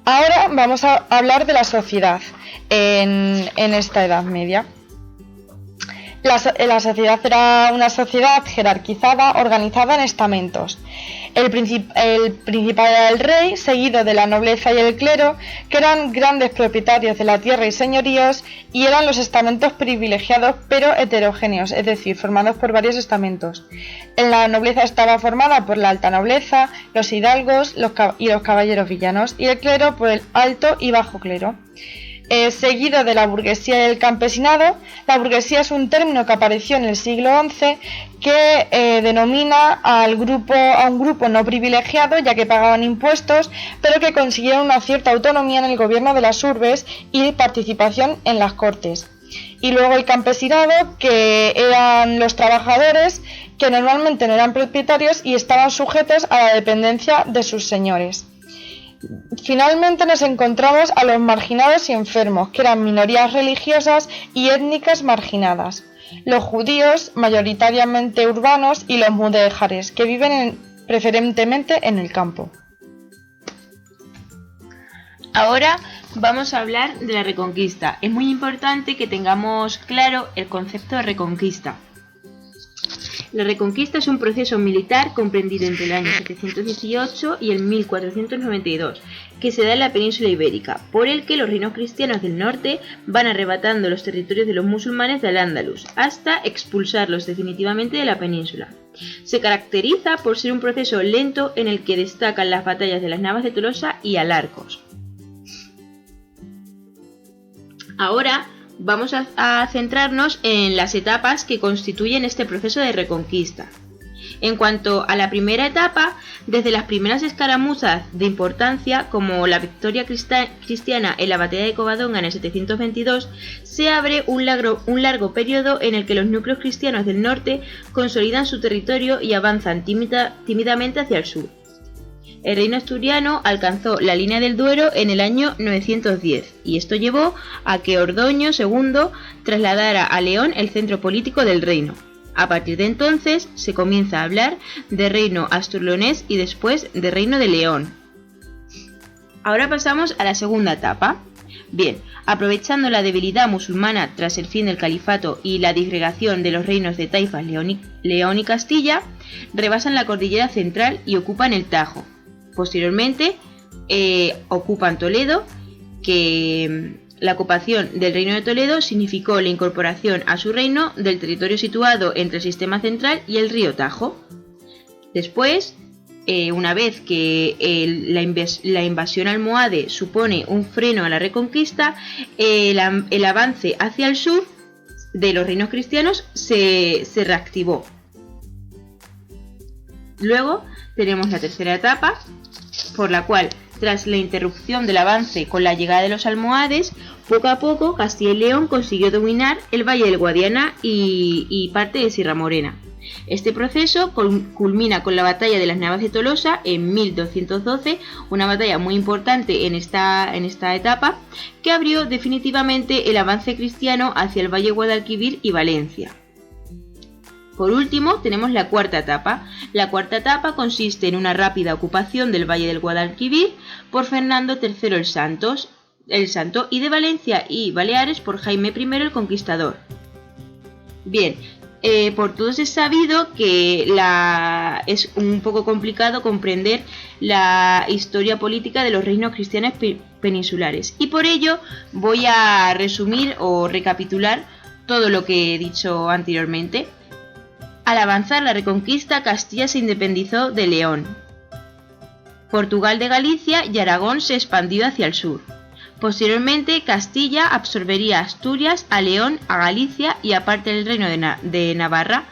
Ahora vamos a hablar de la sociedad en esta Edad Media. La sociedad era una sociedad jerarquizada, organizada en estamentos. El principal era el rey, seguido de la nobleza y el clero, que eran grandes propietarios de la tierra y señoríos, y eran los estamentos privilegiados pero heterogéneos, es decir, formados por varios estamentos. La nobleza estaba formada por la alta nobleza, los hidalgos y los caballeros villanos, y el clero por el alto y bajo clero. Seguido de la burguesía y el campesinado. La burguesía es un término que apareció en el siglo XI que denomina a un grupo no privilegiado, ya que pagaban impuestos, pero que consiguieron una cierta autonomía en el gobierno de las urbes y participación en las cortes. Y luego el campesinado, que eran los trabajadores que normalmente no eran propietarios y estaban sujetos a la dependencia de sus señores. Finalmente nos encontramos a los marginados y enfermos, que eran minorías religiosas y étnicas marginadas. Los judíos, mayoritariamente urbanos, y los mudéjares, que viven preferentemente en el campo. Ahora vamos a hablar de la Reconquista. Es muy importante que tengamos claro el concepto de Reconquista. La Reconquista es un proceso militar comprendido entre el año 718 y el 1492, que se da en la península ibérica, por el que los reinos cristianos del norte van arrebatando los territorios de los musulmanes del Al-Ándalus, hasta expulsarlos definitivamente de la península. Se caracteriza por ser un proceso lento en el que destacan las batallas de las Navas de Tolosa y Alarcos. Ahora vamos a centrarnos en las etapas que constituyen este proceso de reconquista. En cuanto a la primera etapa, desde las primeras escaramuzas de importancia, como la victoria cristiana en la batalla de Covadonga en el 722, se abre un largo periodo en el que los núcleos cristianos del norte consolidan su territorio y avanzan tímidamente hacia el sur. El reino asturiano alcanzó la línea del Duero en el año 910 y esto llevó a que Ordoño II trasladara a León el centro político del reino. A partir de entonces se comienza a hablar de reino asturleonés y después de reino de León. Ahora pasamos a la segunda etapa. Bien, aprovechando la debilidad musulmana tras el fin del califato y la disgregación de los reinos de Taifas, León y Castilla, rebasan la cordillera central y ocupan el Tajo. Posteriormente ocupan Toledo, que la ocupación del reino de Toledo significó la incorporación a su reino del territorio situado entre el sistema central y el río Tajo. Después, una vez que la invasión almohade supone un freno a la reconquista, el avance hacia el sur de los reinos cristianos se reactivó. Luego tenemos la tercera etapa, por la cual, tras la interrupción del avance con la llegada de los almohades, poco a poco Castilla y León consiguió dominar el Valle del Guadiana y parte de Sierra Morena. Este proceso culmina con la batalla de las Navas de Tolosa en 1212, una batalla muy importante en esta etapa, que abrió definitivamente el avance cristiano hacia el Valle Guadalquivir y Valencia. Por último, tenemos la cuarta etapa. La cuarta etapa consiste en una rápida ocupación del Valle del Guadalquivir por Fernando III el Santo y de Valencia y Baleares por Jaime I el Conquistador. Bien, por todos es sabido que es un poco complicado comprender la historia política de los reinos cristianos peninsulares y por ello voy a resumir o recapitular todo lo que he dicho anteriormente. Al avanzar la reconquista, Castilla se independizó de León. Portugal de Galicia y Aragón se expandió hacia el sur. Posteriormente, Castilla absorbería Asturias, a León, a Galicia y a parte del reino de Navarra.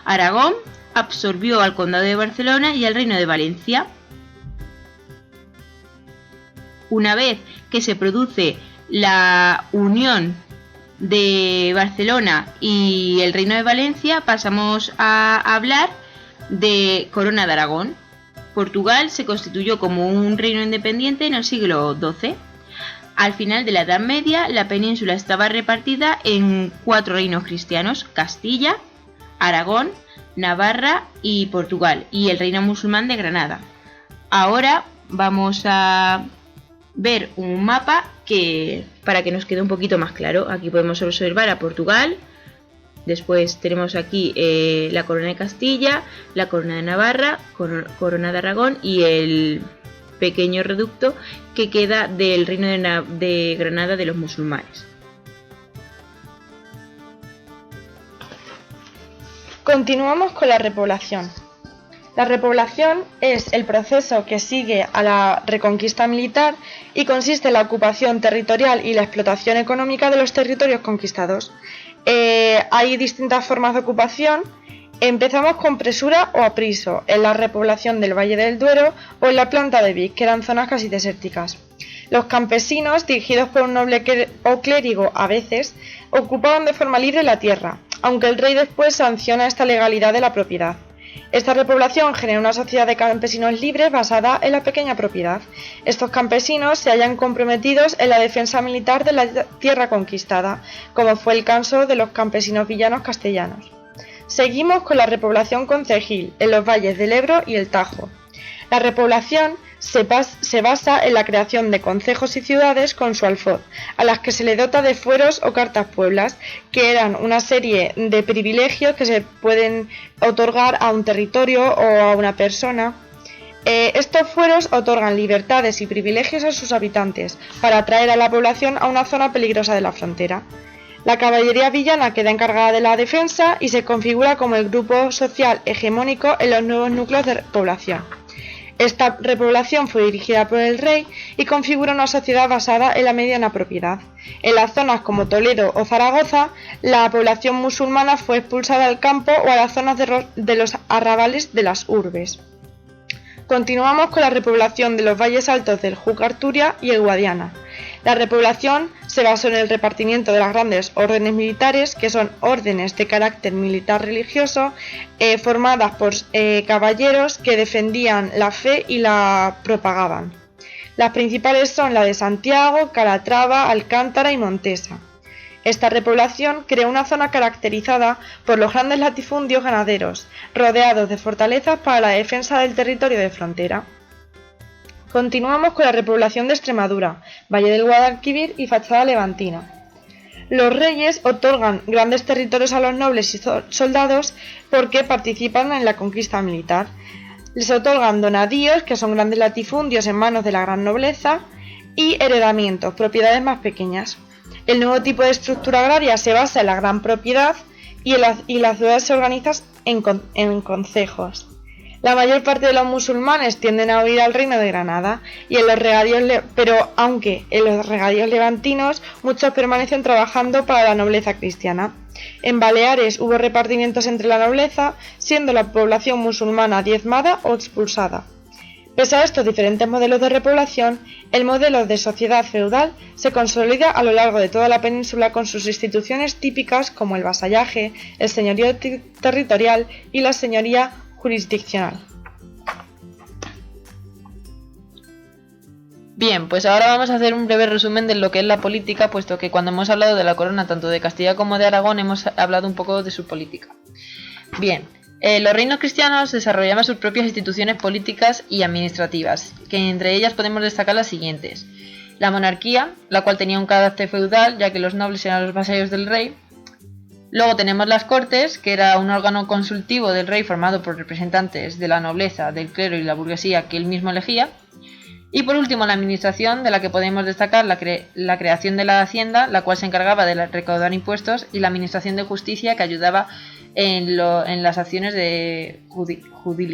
Aragón absorbió al condado de Barcelona y al reino de Valencia. Una vez que se produce la unión de Barcelona y el reino de Valencia, pasamos a hablar de Corona de Aragón. Portugal se constituyó como un reino independiente en el siglo XII. Al final de la Edad Media, la península estaba repartida en 4 reinos cristianos: Castilla, Aragón, Navarra y Portugal, y el reino musulmán de Granada. Ahora vamos a ver un mapa para que nos quede un poquito más claro. Aquí podemos observar a Portugal, después tenemos aquí la corona de Castilla, la corona de Navarra, corona de Aragón y el pequeño reducto que queda del reino de Granada de los musulmanes. Continuamos con la repoblación. La repoblación es el proceso que sigue a la reconquista militar y consiste en la ocupación territorial y la explotación económica de los territorios conquistados. Hay distintas formas de ocupación. Empezamos con presura o apriso, en la repoblación del Valle del Duero o en la Planta de Vic, que eran zonas casi desérticas. Los campesinos, dirigidos por un noble o clérigo a veces, ocupaban de forma libre la tierra, aunque el rey después sanciona esta legalidad de la propiedad. Esta repoblación genera una sociedad de campesinos libres basada en la pequeña propiedad. Estos campesinos se hallan comprometidos en la defensa militar de la tierra conquistada, como fue el caso de los campesinos villanos castellanos. Seguimos con la repoblación concejil, en los valles del Ebro y el Tajo. La repoblación se basa en la creación de concejos y ciudades con su alfoz, a las que se le dota de fueros o cartas pueblas, que eran una serie de privilegios que se pueden otorgar a un territorio o a una persona. Estos fueros otorgan libertades y privilegios a sus habitantes, para atraer a la población a una zona peligrosa de la frontera. La caballería villana queda encargada de la defensa y se configura como el grupo social hegemónico en los nuevos núcleos de población. Esta repoblación fue dirigida por el rey y configura una sociedad basada en la mediana propiedad. En las zonas como Toledo o Zaragoza, la población musulmana fue expulsada al campo o a las zonas de los arrabales de las urbes. Continuamos con la repoblación de los valles altos del Júcar-Turia y el Guadiana. La repoblación se basó en el repartimiento de las grandes órdenes militares, que son órdenes de carácter militar religioso, formadas por caballeros que defendían la fe y la propagaban. Las principales son la de Santiago, Calatrava, Alcántara y Montesa. Esta repoblación creó una zona caracterizada por los grandes latifundios ganaderos, rodeados de fortalezas para la defensa del territorio de frontera. Continuamos con la repoblación de Extremadura, Valle del Guadalquivir y fachada levantina. Los reyes otorgan grandes territorios a los nobles y soldados porque participan en la conquista militar. Les otorgan donadíos, que son grandes latifundios en manos de la gran nobleza, y heredamientos, propiedades más pequeñas. El nuevo tipo de estructura agraria se basa en la gran propiedad y las ciudades se organizan en concejos. La mayor parte de los musulmanes tienden a huir al reino de Granada, pero aunque en los regadíos levantinos muchos permanecen trabajando para la nobleza cristiana. En Baleares hubo repartimientos entre la nobleza, siendo la población musulmana diezmada o expulsada. Pese a estos diferentes modelos de repoblación, el modelo de sociedad feudal se consolida a lo largo de toda la península con sus instituciones típicas como el vasallaje, el señorío territorial y la señoría jurisdiccional. Bien, pues ahora vamos a hacer un breve resumen de lo que es la política, puesto que cuando hemos hablado de la corona tanto de Castilla como de Aragón hemos hablado un poco de su política. Bien, los reinos cristianos desarrollaban sus propias instituciones políticas y administrativas, que entre ellas podemos destacar las siguientes. La monarquía, la cual tenía un carácter feudal, ya que los nobles eran los vasallos del rey. Luego tenemos las Cortes, que era un órgano consultivo del rey formado por representantes de la nobleza, del clero y la burguesía que él mismo elegía. Y por último la administración, de la que podemos destacar la creación de la hacienda, la cual se encargaba de recaudar impuestos, y la administración de justicia, que ayudaba en las acciones de judicia.